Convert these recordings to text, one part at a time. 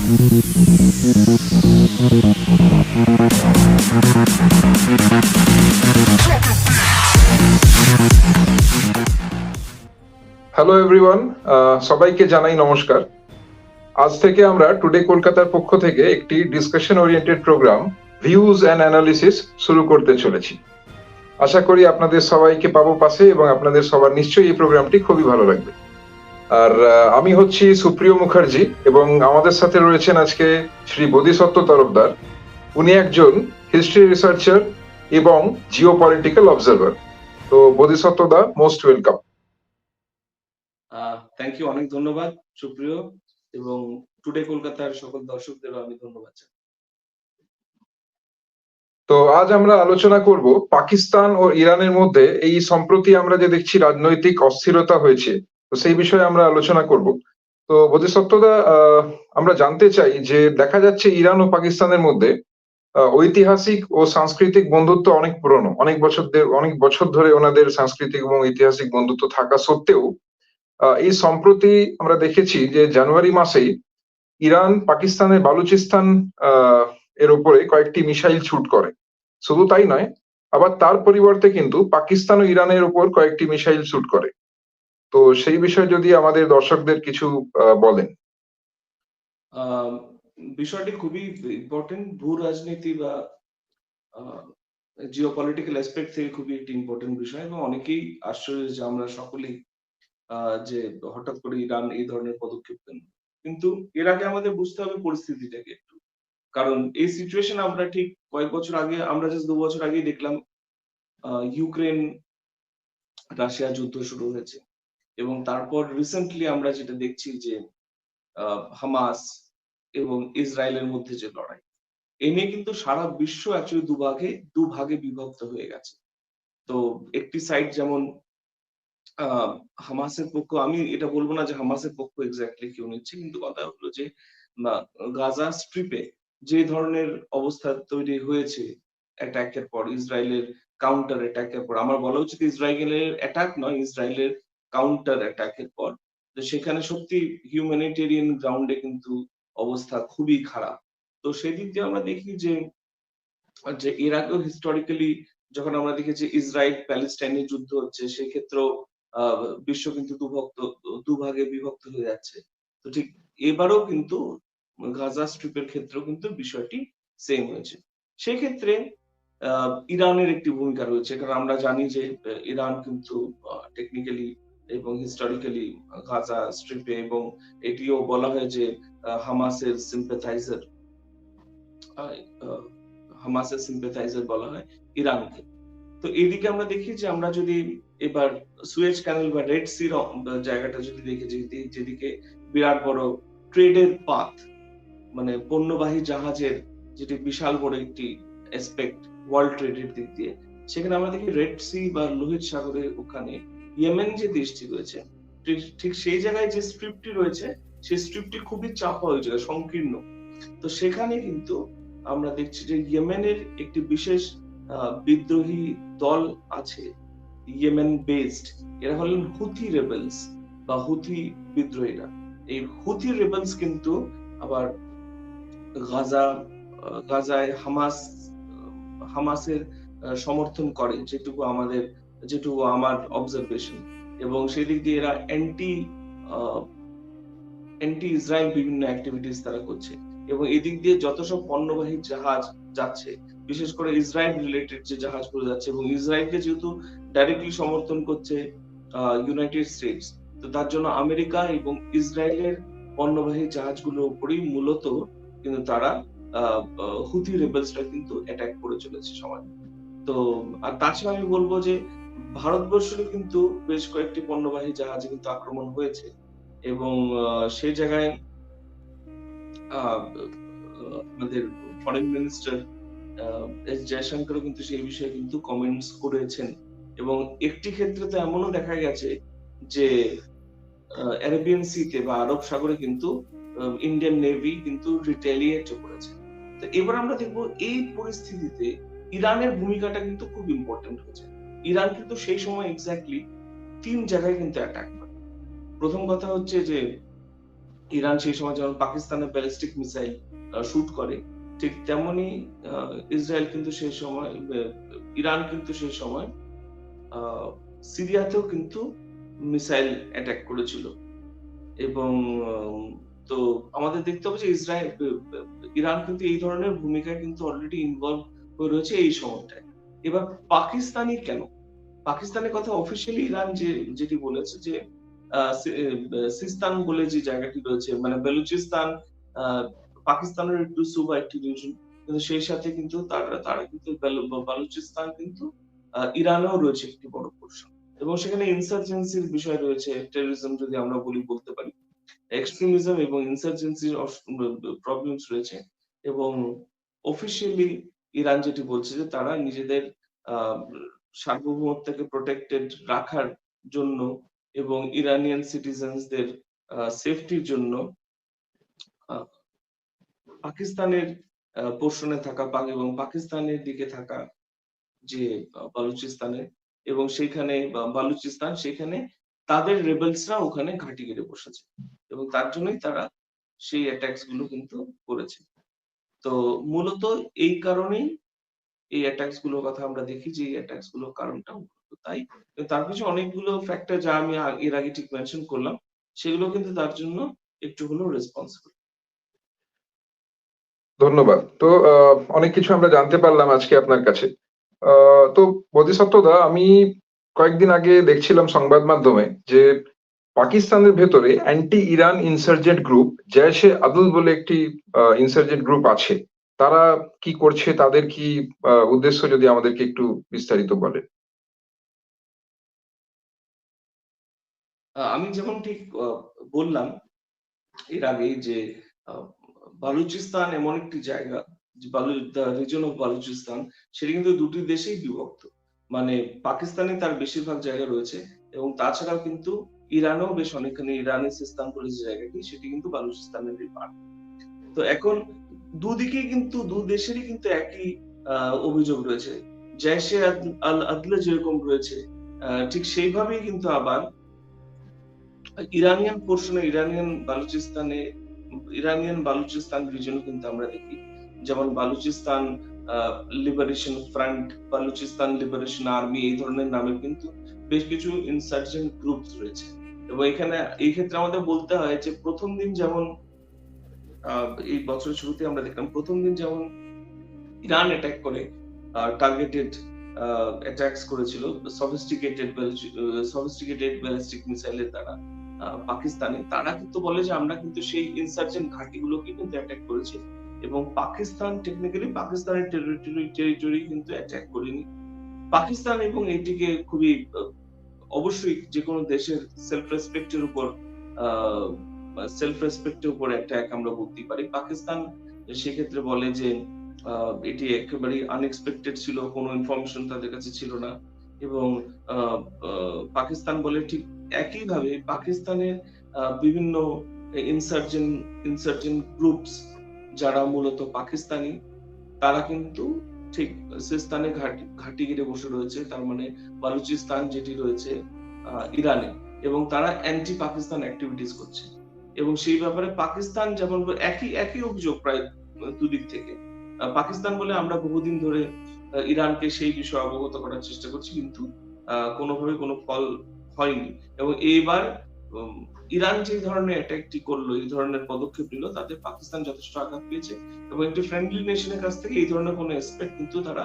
Hello everyone, সবাইকে জানাই নমস্কার। আজ থেকে আমরা টুডে কলকাতার পক্ষ থেকে একটি discussion oriented programme views and analysis শুরু করতে চলেছি। আশা করি আপনাদের সবাইকে পাবো পাশে এবং আপনাদের সবার নিশ্চয়ই এই প্রোগ্রামটি খুবই ভালো লাগবে। আর আমি হচ্ছি সুপ্রিয় মুখার্জি এবং আমাদের সাথে রয়েছেন আজকে শ্রী বোধিসত্ত্ব তরফদার। উনি একজন হিস্ট্রি রিসার্চার এবং জিও পলিটিক্যাল অবজারভার। তো বোধিসত্ত্ব দা, মোস্ট ওয়েলকাম। থ্যাংক ইউ, অনেক ধন্যবাদ সুপ্রিয়, এবং টুডে কলকাতার সকল দর্শকদেরও আমি ধন্যবাদ জানাই। তো আজ আমরা আলোচনা করব পাকিস্তান ও ইরানের মধ্যে এই সম্প্রতি আমরা যে দেখছি রাজনৈতিক অস্থিরতা হয়েছে, তো সেই বিষয়ে আমরা আলোচনা করব। তো বোধিসত্ত্বদা, আমরা জানতে চাই যে দেখা যাচ্ছে ইরান ও পাকিস্তানের মধ্যে ঐতিহাসিক ও সাংস্কৃতিক বন্ধুত্ব অনেক পুরনো, অনেক বছর ধরে ওনাদের সাংস্কৃতিক এবং ঐতিহাসিক বন্ধুত্ব থাকা সত্ত্বেও এই সম্প্রতি আমরা দেখেছি যে জানুয়ারি মাসেই ইরান পাকিস্তানের বালুচিস্তান এর উপরে কয়েকটি মিসাইল শুট করে। শুধু তাই নয়, আবার তার পরিবর্তে কিন্তু পাকিস্তান ও ইরানের উপর কয়েকটি মিসাইল শুট করে। তো সেই বিষয়ে যদি আমাদের দর্শকদের কিছু বলেন। বিষয়টি খুবই ইম্পর্টেন্ট, ভূ রাজনীতি বা জিওপলিটিক্যাল অ্যাসপেক্ট থেকে খুবই একটি ইম্পর্টেন্ট বিষয়, এবং অনেকেই আশ্চর্য যে আমরা সকলেই যে হঠাৎ করে ইরান এই ধরনের পদক্ষেপ নেন। কিন্তু এর আগে আমাদের বুঝতে হবে পরিস্থিতিটাকে একটু, কারণ এই সিচুয়েশন আমরা ঠিক কয়েক বছর আগে, আমরা জাস্ট 2 বছর আগেই দেখলাম ইউক্রেন রাশিয়া যুদ্ধ শুরু হয়েছে, এবং তারপর রিসেন্টলি আমরা যেটা দেখছি যে হামাস এবং ইসরায়েলের মধ্যে যে লড়াই, এ নিয়ে কিন্তু সারা বিশ্ব অ্যাকচুয়ালি দুভাগে বিভক্ত হয়ে গেছে। তো একটি সাইড যেমন হামাসের পক্ষ, আমি এটা বলবো না যে হামাসের পক্ষ এক্স্যাক্টলি কেউ নিচ্ছে, কিন্তু কথা হলো যে গাজা স্ট্রিপে যে ধরনের অবস্থা তৈরি হয়েছে অ্যাটাকের পর, ইসরায়েলের কাউন্টার অ্যাটাকের পর, আমার বলা উচিত ইসরায়েলের অ্যাটাক নয়, ইসরায়েলের কাউন্টার অ্যাটাকের পর, তো সেখানে সত্যি হিউম্যানিটেরিয়ান গ্রাউন্ডে কিন্তু অবস্থা খুবই খারাপ। তো সেদিক দিয়ে আমরা দেখি যে এর আগেও হিস্টোরিক্যালি যখন আমরা দেখেছি ইসরায়েল প্যালেস্টাইনের যুদ্ধ হচ্ছে, সেক্ষেত্রেও বিশ্ব কিন্তু দুভাগে বিভক্ত হয়ে যাচ্ছে। তো ঠিক এবারও কিন্তু গাজা স্ট্রিপের ক্ষেত্রেও কিন্তু বিষয়টি সেম হয়েছে। সেক্ষেত্রে ইরানের একটি ভূমিকা রয়েছে, কারণ আমরা জানি যে ইরান কিন্তু টেকনিক্যালি এবং হিস্টোরিক্যালি গাজা স্ট্রিপে, এবং এটিও বলা হয় যে হামাসের সিম্প্যাথাইজার, হামাসের সিম্প্যাথাইজার বলা হয় ইরানকে। তো এইদিকে আমরা দেখি যে আমরা যদি এবার সুয়েজ ক্যানেল বা রেড সির জায়গাটা যদি দেখি, যেদিকে বিরাট বড় ট্রেডের পাথ, মানে পণ্যবাহী জাহাজের যেটি বিশাল বড় একটি অ্যাসপেক্ট ওয়ার্ল্ড ট্রেডের দিক দিয়ে, সেখানে আমরা দেখি রেড সি বা লোহিত সাগরের ওখানে ইয়েমেন যে দেশটি রয়েছে, ঠিক সেই জায়গায় যে স্ট্রিপটি রয়েছে, সেই স্ট্রিপটি খুবই চাপা হয়ে যায়, সংকীর্ণ। তো সেখানে কিন্তু আমরা দেখছি যে ইয়েমেনের একটি বিশেষ বিদ্রোহী দল আছে, ইয়েমেন বেসড, এরা হলেন হুথি রেবেলস বা হুথি বিদ্রোহীরা। এই হুথি রেবেলস কিন্তু আবার গাজায় হামাসের সমর্থন করে, যেটুকু আমার অবজারভেশন, এবং সেই দিক দিয়ে এরা অ্যান্টি ইসরায়েল বিভিন্ন অ্যাক্টিভিটিস তারা করছে, এবং এদিক দিয়ে যত সব পণ্যবাহী জাহাজ যাচ্ছে, বিশেষ করে ইসরায়েল রিলেটেড যে জাহাজগুলো যাচ্ছে, এবং ইসরায়েলকে যেহেতু ডাইরেক্টলি সমর্থন করছে ইউনাইটেড স্টেটস, তো তার জন্য আমেরিকা এবং ইসরায়েলের পণ্যবাহী জাহাজগুলোর উপরেই মূলত কিন্তু তারা হুথি রেবেলসরা কিন্তু অ্যাটাক করে চলেছে সমাজ। তো আর তাছাড়া আমি বলবো যে ভারতবর্ষের কিন্তু বেশ কয়েকটি পণ্যবাহী জাহাজে কিন্তু আক্রমণ হয়েছে, এবং সেই জায়গায় আমাদের ফরেন মিনিস্টার এস জয়শঙ্করও কিন্তু সেই বিষয়ে কিন্তু কমেন্টস করেছেন, এবং একটি ক্ষেত্রে তো এমনও দেখা গেছে যে অ্যারাবিয়ান সিতে বা আরব সাগরে কিন্তু ইন্ডিয়ান নেভি কিন্তু রিটেলিয়েট করেছে। তো এবার আমরা দেখবো এই পরিস্থিতিতে ইরানের ভূমিকাটা কিন্তু খুব ইম্পর্টেন্ট হয়েছে। ইরান কিন্তু সেই সময় এক্স্যাক্টলি 3 জায়গায় কিন্তু অ্যাটাক করে। প্রথম কথা হচ্ছে যে ইরান সেই সময় যেমন পাকিস্তানের ব্যালিস্টিক মিসাইল শুট করে, ঠিক তেমনি ইসরায়েল কিন্তু সেই সময় ইরান কিন্তু সেই সময় সিরিয়াতেও কিন্তু মিসাইল অ্যাটাক করেছিল। এবং তো আমাদের দেখতে হবে যে ইরান কিন্তু এই ধরনের ভূমিকায় কিন্তু অলরেডি ইনভলভ হয়ে রয়েছে এই সময়টায়। এবার পাকিস্তানি কেন? পাকিস্তানের কথা অফিসিয়ালি ইরান যেটি বলেছে যে সিস্তান বলে যে জায়গাটি রয়েছে, মানে বেলুচিস্তান পাকিস্তানের একটু সুবা একটি রিজন, কিন্তু সেই সাথে কিন্তু তারা কিন্তু বালুচিস্তান কিন্তু ইরানেও রয়েছে একটি বড় পোর্শন, এবং সেখানে ইনসার্জেন্সির বিষয় রয়েছে, টেররিজম যদি আমরা বলতে পারি, এক্সট্রিমিজম এবং ইনসার্জেন্সির প্রবলেমস রয়েছে। এবং অফিসিয়ালি ইরান যেটি বলছে যে তারা নিজেদের আহ, সার্বভৌমত্বকে প্রোটেক্টেড রাখার জন্য এবং ইরানিয়ান সিটিজেন্সদের সেফটির জন্য আহ, পাকিস্তানের পোর্শনে থাকা এবং পাকিস্তানের দিকে থাকা যে বালুচিস্তানে, এবং সেইখানে বালুচিস্তান, সেখানে তাদের রেবেলসরা ওখানে ঘাঁটি গেড়ে বসেছে, এবং তার জন্যই তারা সেই অ্যাটাকস গুলো কিন্তু করেছে। তো মূলত এই কারণেই এই অ্যাটাকস গুলোর কথা আমরা দেখি যে এই অ্যাটাকস গুলোর কারণটা মূলত তাই। তার পিছনে অনেকগুলো ফ্যাক্টর যা আমি এর আগে ঠিক মেনশন করলাম, সেগুলো কিন্তু তার জন্য একটু হলেও রেসপন্সিবল। ধন্যবাদ। তো অনেক কিছু আমরা জানতে পারলাম আজকে আপনার কাছে। তো বোধিসত্ত্বদা, আমি কয়েকদিন আগে দেখছিলাম সংবাদ মাধ্যমে যে পাকিস্তানের ভেতরে অ্যান্টি ইরান ইনসার্জেন্ট গ্রুপ জৈশে আদল বলে একটি ইনসার্জেন্ট গ্রুপ আছে। তারা কি করছে, তাদের কি উদ্দেশ্য, যদি আমাদেরকে একটু বিস্তারিত বলেন। আমি যেমন ঠিক বললাম এর আগেই যে আহ, বালুচিস্তান এমন একটি জায়গা, যে রিজন অফ বালুচিস্তান, সেটা কিন্তু দুটি দেশেই বিভক্ত। মানে পাকিস্তানে তার বেশিরভাগ জায়গা রয়েছে, এবং তাছাড়াও কিন্তু ইরানেও বেশ অনেকখানি, ইরানি সিস্তান বলে যে জায়গাটি, সেটি কিন্তু বালুচিস্তানেরই পার্ট। তো এখন দুদিকেই কিন্তু দু দেশেরই কিন্তু একই অভিযোগ রয়েছে। জৈশে আল আদলে যেরকম রয়েছে, ঠিক সেইভাবেই কিন্তু আবার ইরানিয়ান পোর্শনে, ইরানিয়ান বালুচিস্তান রিজনে কিন্তু আমরা দেখি, যেমন Balochistan liberation front, Balochistan liberation army, এই ধরনের নামের কিন্তু বেশ কিছু ইনসার্জেন্ট গ্রুপস রয়েছে। এবং এখানে এই ক্ষেত্রে আমাদের বলতে হয় যে প্রথম দিন যেমন এই বছরের শুরুতে আমরা দেখলাম, প্রথম দিন যেমন ইরান অ্যাটাক করে, টার্গেটেড অ্যাটাকস করেছিল সফিস্টিকেটেড ব্যালিস্টিক মিসাইলের দ্বারা পাকিস্তানে, তারা কিন্তু বলে যে আমরা কিন্তু সেই ইনসার্জেন্ট ঘাঁটিগুলোকে কিন্তু অ্যাটাক করেছি, এবং পাকিস্তান টেকনিক্যালি পাকিস্তানের টেরিটরি কিন্তু অ্যাটাক করেনি। পাকিস্তান এবং এটিকে খুবই অবশ্যই যে কোনো দেশের সেলফ রেসপেক্টের উপর অ্যাটাক আমরা বলতেই পারি। পাকিস্তান সেক্ষেত্রে বলে যে এটি একেবারেই আনএক্সপেক্টেড ছিল, কোনো ইনফরমেশন তাদের কাছে ছিল না। এবং পাকিস্তান বলে ঠিক একইভাবে পাকিস্তানের বিভিন্ন ইনসার্জেন্ট গ্রুপস যারা মূলত পাকিস্তানি, তারা কিন্তু ঠিক সিস্তানে ঘাঁটি গেড়ে বসে রয়েছে, তার মানে বালুচিস্তান যেটি রয়েছে ইরানে, এবং তারা অ্যান্টি পাকিস্তান অ্যাক্টিভিটিস করছে। এবং সেই ব্যাপারে পাকিস্তান যেমন একই অভিযোগ প্রায় দুদিক থেকে। পাকিস্তান বলে আমরা বহুদিন ধরে ইরানকে সেই বিষয়ে অবগত করার চেষ্টা করছি, কিন্তু কোনোভাবে কোনো ফল হয়নি। এবং এইবার ইরান যে ধরনের অ্যাটাকটি করলো, এই ধরনের পদক্ষেপ নিল, তাতে পাকিস্তান যথেষ্ট আঘাত পেয়েছে, এবং একটি ফ্রেন্ডলি নেশনের কাছ থেকে এই ধরনের কোনো এক্সপেক্ট কিন্তু তারা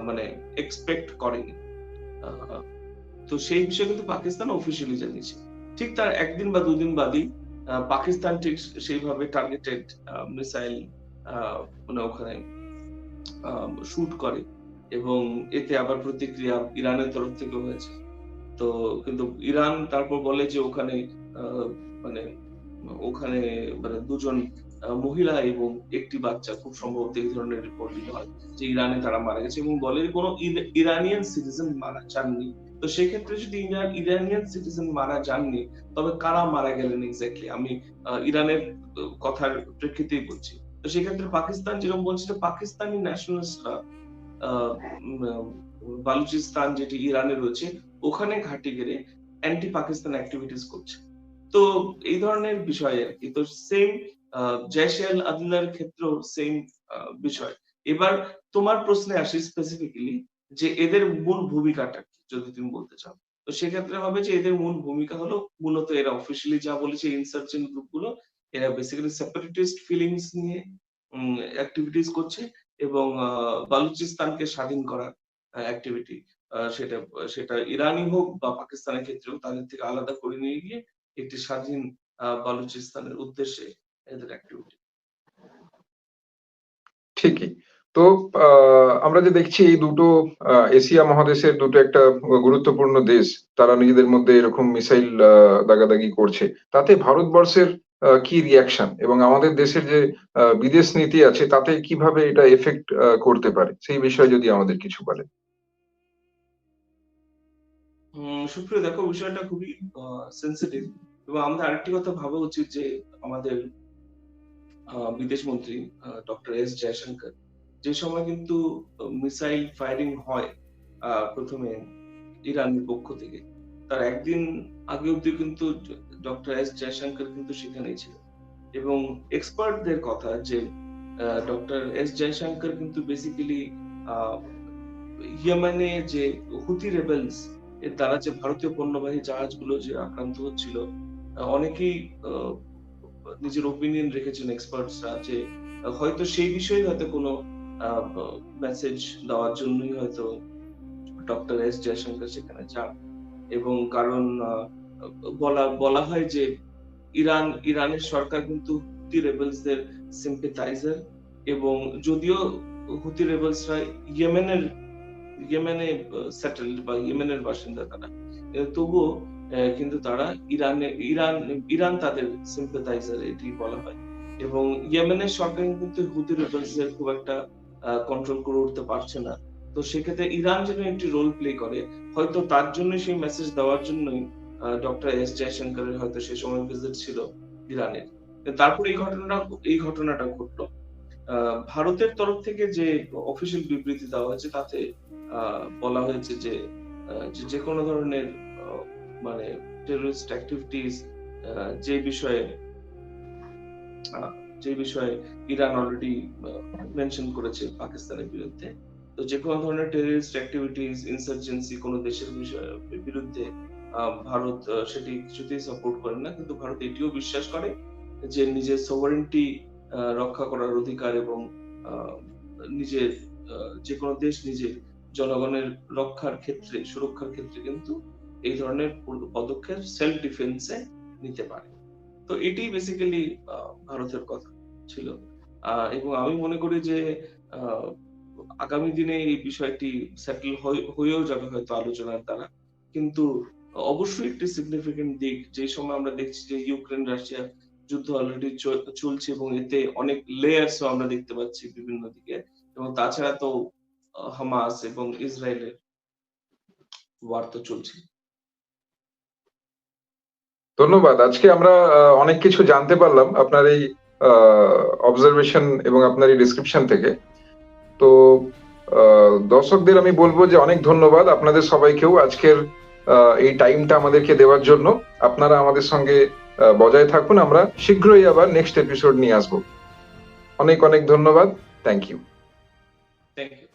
মানে এক্সপেক্ট করেনি। তো সেই বিষয়ে কিন্তু পাকিস্তান অফিসিয়ালি জানিয়েছে। ঠিক তার একদিন বা দুদিন বাদেই পাকিস্তান ঠিক সেইভাবে টার্গেটেড মিসাইল মানে ওখানে শুট করে, এবং এতে আবার প্রতিক্রিয়া ইরানের তরফ থেকে হয়েছে। তো কিন্তু ইরান তারপর বলে যে ওখানে মানে ওখানে মানে দুজন মহিলা এবং একটি বাচ্চা, খুব সম্ভবত এই ধরনের রিপোর্টিং হয় যে ইরানে তারা মারা গেছে, এবং বলে কোনো ইরানিয়ান সিটিজেন মারা যাননি। তো সেক্ষেত্রে যদি ইরানিয়ান সিটিজেন মারা যাননি, তবে কারা মারা গেলেন এক্স্যাক্টলি, আমি ইরানের কথার প্রেক্ষিতেই বলছি। তো সেক্ষেত্রে পাকিস্তান যেরকম বলছে যে পাকিস্তানি ন্যাশনালিস্টরা বালুচিস্তান যেটি ইরানে রয়েছে, ওখানে ঘাঁটি গেড়ে অ্যান্টি পাকিস্তান অ্যাক্টিভিটিস করছে। তো এই ধরনের বিষয় আর কি। তো সেম জেশ আল আদনার ক্ষেত্রেও সেম বিষয়। এবার তোমার প্রশ্নে আসি স্পেসিফিক্যালি যে এদের মূল ভূমিকাটা কি যদি তুমি বলতে চাও। তো সেক্ষেত্রে হবে যে এদের মূল ভূমিকা হলো মূলত এরা অফিসিয়ালি যা বলেছে ইনসার্জেন্ট গ্রুপগুলো এরা বেসিক্যালি সেপারেটিস্ট ফিলিংস নিয়ে অ্যাক্টিভিটিস করছে এবং বালুচিস্তানকে স্বাধীন করার অ্যাক্টিভিটি সেটা সেটা ইরানি হোক বা পাকিস্তানের ক্ষেত্রেও তাদের থেকে আলাদা করে নিয়ে গিয়ে একটি স্বাধীন বালুচিস্তানের উদ্দেশ্যে এদের অ্যাক্টিভিটি। ঠিকই। তো আমরা যে দেখছি এই দুটো এশিয়া মহাদেশের দুটো একটা গুরুত্বপূর্ণ দেশ, তারা নিজেদের মধ্যে এরকম মিসাইল দাগাদাগি করছে। তাতে ভারতবর্ষের কি রিঅ্যাকশন এবং আমাদের দেশের যে বিদেশ নীতি আছে তাতে কিভাবে এটা এফেক্ট করতে পারে? সেই বিষয়ে যদি আমাদের কিছু বলেন। সুপ্রিয় দেখো বিষয়টা খুবই সেনসিটিভ এবং আমাদের আরেকটি কথা ভাবা উচিত যে আমাদের বিদেশ মন্ত্রী ডক্টর এস জয়শঙ্কর যে সময় কিন্তু মিসাইল ফায়ারিং হয় প্রথমে ইরানের পক্ষ থেকে তার একদিন আগে অব্দি কিন্তু ডক্টর এস জয়শঙ্কর কিন্তু সেখানেই ছিল এবং এক্সপার্টদের কথা যে ডক্টর এস জয়শঙ্কর কিন্তু বেসিক্যালি ইয়েমেনে যে হুতি রেবেলস এর দ্বারা যে ভারতীয় পণ্যবাহী জাহাজগুলো যে আক্রান্ত হচ্ছিল অনেকেই নিজের ওপিনিয়ন রেখেছেন এক্সপার্টসরা যে হয়তো সেই বিষয়ে হয়তো কোনো মেসেজ দেওয়ার জন্যই হয়তো ডক্টর এস জয়শঙ্কর সেখানে যান এবং কারণ বলা হয় যে ইরানের সরকার কিন্তু হুতি রেবেলসদের সিম্পাথাইজার এবং যদিও হুতি রেবেলসরা ইয়েমেনে সেটেলড বা ইয়েমেনের বাসিন্দা তারা তবুও কিন্তু তারা ইরান তাদের সিম্পাথাইজার এটি বলা হয় এবং ইয়েমেনের সরকার কিন্তু হুতি রেবেলসদের খুব একটা কন্ট্রোল করে উঠতে পারছে না তো সেক্ষেত্রে ইরান যেন একটি রোল প্লে করে হয়তো তার জন্য সেই মেসেজ দেওয়ার জন্যই ডক্টর এস জয়শঙ্করের হয়তো সেই সময় ভিজিট ছিল ইরানের তারপর এই ঘটনাটা ঘটলো ভারতের তরফ থেকে যে অফিসিয়াল বিবৃতি দেওয়া হয়েছে তাতে বলা হয়েছে যে কোনো ধরনের মানে টেররিস্ট অ্যাক্টিভিটিস যে বিষয়ে ইরান অলরেডি মেনশন করেছে পাকিস্তানের বিরুদ্ধে তো যে কোনো ধরনের টেররিস্ট অ্যাক্টিভিটিস ইনসার্জেন্সি কোনো দেশের বিরুদ্ধে ভারত সেটি কিছুতেই সাপোর্ট করে না কিন্তু ভারত এটিও বিশ্বাস করে যে নিজের সভারেন্টি রক্ষা করার অধিকার এবং নিজের যে কোনো দেশ নিজের জনগণের সুরক্ষার ক্ষেত্রে কিন্তু এই ধরনের পদক্ষেপ সেলফ ডিফেন্সে নিতে পারে তো এটি বেসিক্যালি ভারতের কথা ছিল এবং আমি মনে করি যে আগামী দিনে এই বিষয়টি সেটেল হয়েও যাবে হয়তো আলোচনার দ্বারা কিন্তু অবশ্যই একটি সিগনিফিকেন্ট দিক যে সময় আমরা দেখছি যে ইউক্রেন রাশিয়া যুদ্ধ অলরেডি চলছে এবং এতে অনেক লেয়ার্সও আমরা দেখতে পাচ্ছি বিভিন্ন দিকে এবং তাছাড়া তো হামাস এবং ইসরায়েলের ওয়ার তো চলছে। ধন্যবাদ। আজকে আমরা অনেক কিছু জানতে পারলাম আপনার এই অবজারভেশন এবং আপনার এই ডেসক্রিপশন থেকে। তো দর্শকদের আমি বলবো যে অনেক ধন্যবাদ আপনাদের সবাইকেও আজকের এই টাইমটা আমাদেরকে দেওয়ার জন্য। আপনারা আমাদের সঙ্গে বজায় থাকুন, আমরা শীঘ্রই আবার নেক্সট এপিসোড নিয়ে আসবো। অনেক অনেক ধন্যবাদ। Thank you. Thank you.